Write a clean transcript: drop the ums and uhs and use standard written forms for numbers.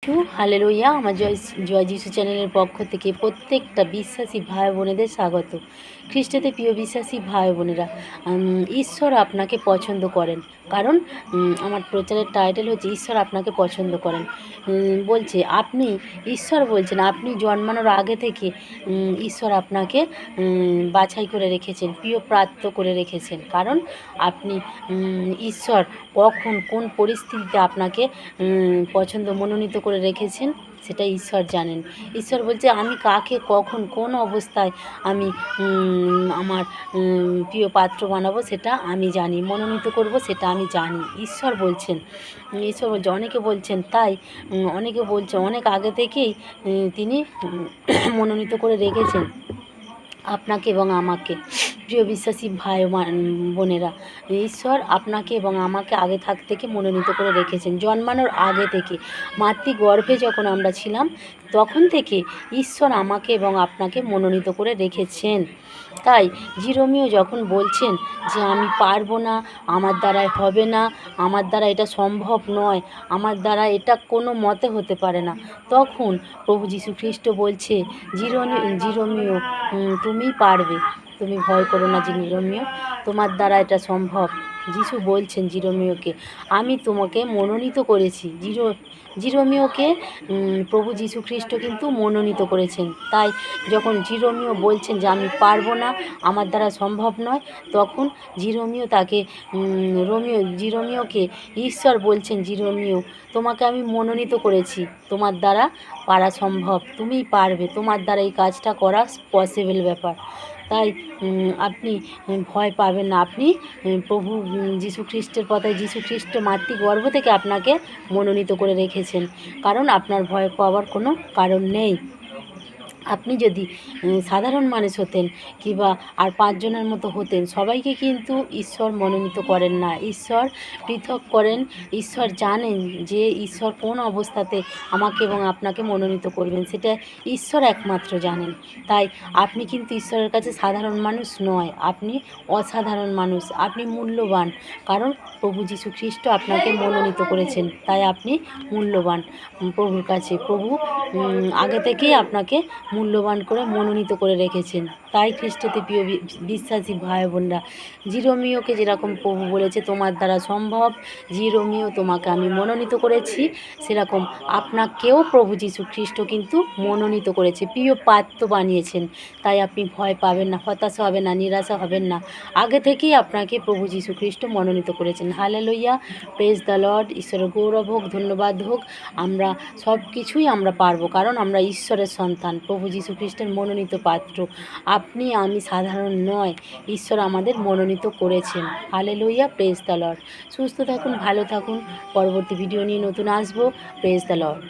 Hallelujah. আমার জয় যিশু চ্যানেলের পক্ষ থেকে প্রত্যেকটা বিশ্বাসী ভাই বোনেদের স্বাগত। খ্রিস্টতে প্রিয় বিশ্বাসী ভাই বোনেরা, ঈশ্বর আপনাকে পছন্দ করেন। কারণ আমার প্রচারের টাইটেল হচ্ছে ঈশ্বর আপনাকে পছন্দ করেন। বলছে আপনি, ঈশ্বর বলছেন আপনি জন্মানোর আগে থেকে ঈশ্বর আপনাকে বাছাই করে রেখেছেন, প্রিয় প্রাপ্ত করে রেখেছেন। কারণ আপনি ঈশ্বর কখন কোন পরিস্থিতিতে আপনাকে পছন্দ মনোনীত করে রেখেছেন সেটা ঈশ্বর জানেন। ঈশ্বর বলছে আমি কাকে কখন কোন অবস্থায় আমি আমার প্রিয় পাত্র বানাবো সেটা আমি জানি, মনোনীত করব সেটা আমি জানি। ঈশ্বর বলছেন, ঈশ্বর বলছে, অনেকে বলছেন তাই, অনেকে বলছে অনেক আগে থেকেই তিনি মনোনীত করে রেখেছেন আপনাকে এবং আমাকে। প্রিয় বিশ্বাসী ভাই বোনেরা, ঈশ্বর আপনাকে এবং আমাকে আগে থেকে মনোনীত করে রেখেছেন। জন্মানোর আগে থেকে, মাতৃগর্ভে যখন আমরা ছিলাম তখন থেকে ঈশ্বর আমাকে এবং আপনাকে মনোনীত করে রেখেছেন। তাই জিরোমিও যখন বলছেন যে আমি পারবো না, আমার দ্বারাই হবে না, আমার দ্বারা এটা সম্ভব নয়, আমার দ্বারা এটা কোনো মতে হতে পারে না, তখন প্রভু যীশু খ্রিস্ট বলছে জিরোমিও তুমিই পারবে, তুমি ভয় করো না জিরোমিও, তোমার দ্বারা এটা সম্ভব। যিশু বলছেন জিরোমিওকে, আমি তোমাকে মনোনীত করেছি। জিরোমিওকে প্রভু যীশু খ্রিস্ট কিন্তু মনোনীত করেছেন। তাই যখন জিরোমিও বলছেন যে আমি পারবো না, আমার দ্বারা সম্ভব নয়, তখন তাকে জিরোমিওকে ঈশ্বর বলছেন, জিরোমিও তোমাকে আমি মনোনীত করেছি, তোমার দ্বারা পারা সম্ভব, তুমিই পারবে, তোমার দ্বারা এই কাজটা করা পসিবল ব্যাপার। তাই আপনি ভয় পাবেন না। আপনি প্রভু যীশু খ্রিস্টের কথায়, যীশু খ্রিস্ট মাতৃগর্ভ থেকে আপনাকে মনোনীত করে রেখেছেন। কারণ আপনার ভয় পাওয়ার কোনো কারণ নেই। আপনি যদি সাধারণ মানুষ হতেন কিংবা আর 5 জনের মতো হতেন, সবাইকে কিন্তু ঈশ্বর মনোনীত করেন না। ঈশ্বর পৃথক করেন। ঈশ্বর জানেন যে ঈশ্বর কোন অবস্থাতে আমাকে এবং আপনাকে মনোনীত করবেন, সেটা ঈশ্বর একমাত্র জানেন। তাই আপনি কিন্তু ঈশ্বরের কাছে সাধারণ মানুষ নয়, আপনি অসাধারণ মানুষ, আপনি মূল্যবান। কারণ প্রভু যীশু খ্রিস্ট আপনাকে মনোনীত করেছেন, তাই আপনি মূল্যবান প্রভুর কাছে। প্রভু আগে থেকেই আপনাকে মূল্যবান করে মনোনীত করে রেখেছেন। তাই খ্রিস্টতে প্রিয় বিশ্বাসী ভাই বোনরা, জিরোমিওকে যেরকম প্রভু বলেছে তোমার দ্বারা সম্ভব, জিরোমিও তোমাকে আমি মনোনীত করেছি, সেরকম আপনাকেও প্রভু যীশু খ্রিস্ট কিন্তু মনোনীত করেছে, প্রিয় পাত্র বানিয়েছেন। তাই আপনি ভয় পাবেন না, হতাশা হবেন না, নিরাশা হবেন না। আগে থেকেই আপনাকে প্রভু যীশু খ্রিস্ট মনোনীত করেছেন। Hallelujah, praise the lord. ঈশ্বরের গৌরব হোক, ধন্যবাদ হোক। আমরা সব কিছুই আমরা পারবো, কারণ আমরা ঈশ্বরের সন্তান, প্রভু যীশু খ্রিস্টের মনোনীত পাত্র। আপনি আমি সাধারণ নয়, ঈশ্বর আমাদের মনোনীত করেছেন। Hallelujah, praise the lord. সুস্থ থাকুন, ভালো থাকুন। পরবর্তী ভিডিও নিয়ে নতুন আসবো। Praise the Lord.